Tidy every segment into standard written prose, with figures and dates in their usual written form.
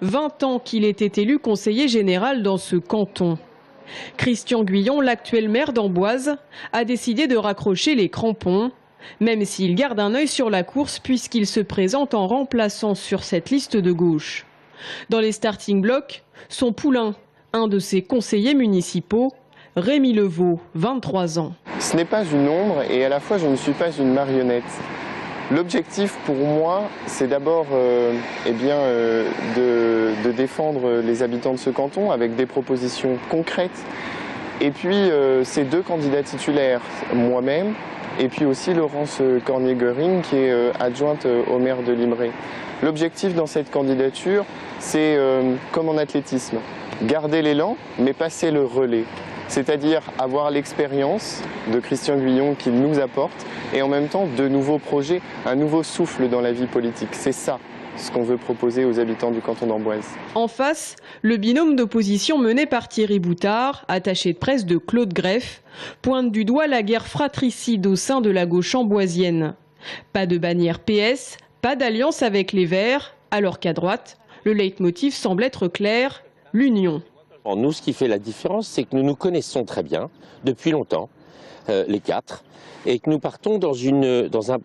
20 ans qu'il était élu conseiller général dans ce canton. Christian Guyon, l'actuel maire d'Amboise, a décidé de raccrocher les crampons, même s'il garde un œil sur la course puisqu'il se présente en remplaçant sur cette liste de gauche. Dans les starting blocks, son poulain, un de ses conseillers municipaux, Rémi Levaux, 23 ans. Ce n'est pas une ombre et à la fois je ne suis pas une marionnette. L'objectif pour moi, c'est d'abord de défendre les habitants de ce canton avec des propositions concrètes. Et puis ces deux candidats titulaires, moi-même, et puis aussi Laurence Cornier-Goering qui est adjointe au maire de Limeray. L'objectif dans cette candidature, c'est comme en athlétisme, garder l'élan mais passer le relais. C'est-à-dire avoir l'expérience de Christian Guyon qu'il nous apporte et en même temps de nouveaux projets, un nouveau souffle dans la vie politique. C'est ça ce qu'on veut proposer aux habitants du canton d'Amboise. En face, le binôme d'opposition mené par Thierry Boutard, attaché de presse de Claude Greff, pointe du doigt la guerre fratricide au sein de la gauche amboisienne. Pas de bannière PS, pas d'alliance avec les Verts, alors qu'à droite, le leitmotiv semble être clair, l'union. Nous, ce qui fait la différence, c'est que nous nous connaissons très bien, depuis longtemps, les quatre, et que nous partons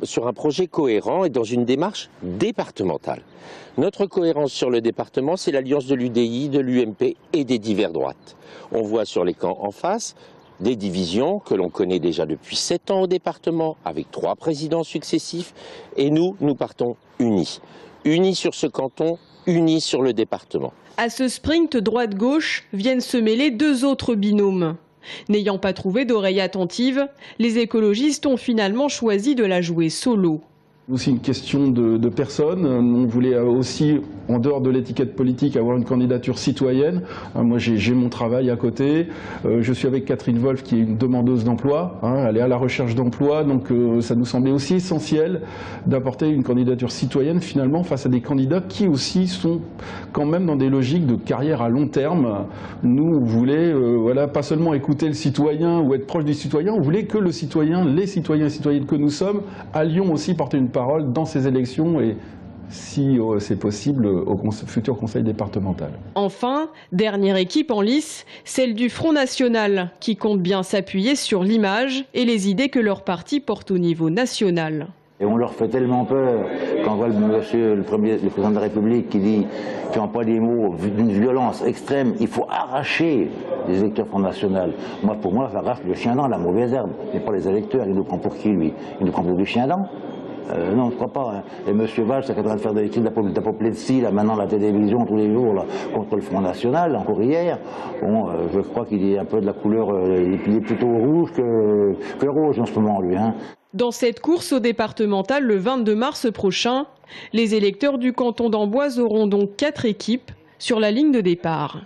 sur un projet cohérent et dans une démarche départementale. Notre cohérence sur le département, c'est l'alliance de l'UDI, de l'UMP et des divers droites. On voit sur les camps en face des divisions que l'on connaît déjà depuis 7 ans au département, avec 3 présidents successifs, et nous partons unis. Unis sur ce canton, unis sur le département. À ce sprint droite-gauche viennent se mêler 2 autres binômes. N'ayant pas trouvé d'oreille attentive, les écologistes ont finalement choisi de la jouer solo. Aussi une question de personnes. On voulait aussi, en dehors de l'étiquette politique, avoir une candidature citoyenne. Moi, j'ai mon travail à côté. Je suis avec Catherine Wolf, qui est une demandeuse d'emploi. Elle est à la recherche d'emploi, donc ça nous semblait aussi essentiel d'apporter une candidature citoyenne, finalement, face à des candidats qui aussi sont quand même dans des logiques de carrière à long terme. Nous, on voulait pas seulement écouter le citoyen ou être proche du citoyen, on voulait que le citoyen, les citoyens et citoyennes que nous sommes, allions aussi porter une parole dans ces élections et, si c'est possible, au futur conseil départemental. Enfin, dernière équipe en lice, celle du Front National, qui compte bien s'appuyer sur l'image et les idées que leur parti porte au niveau national. Et on leur fait tellement peur quand on voit le président de la République qui emploie des mots d'une violence extrême. Il faut arracher les électeurs Front National. Pour moi, ça arrache le chien dent, la mauvaise herbe. Mais pas les électeurs. Il nous prend pour qui, lui? Il nous prend pour du chien dent? Non, je ne crois pas. Et M. Valls, c'est en train de faire des études d'apoplésie, là, maintenant, la télévision, tous les jours, là, contre le Front National, encore hier. Bon, je crois qu'il est un peu de la couleur, il est plutôt rouge que rouge en ce moment, lui. Dans cette course au départemental le 22 mars prochain, les électeurs du canton d'Amboise auront donc 4 équipes sur la ligne de départ.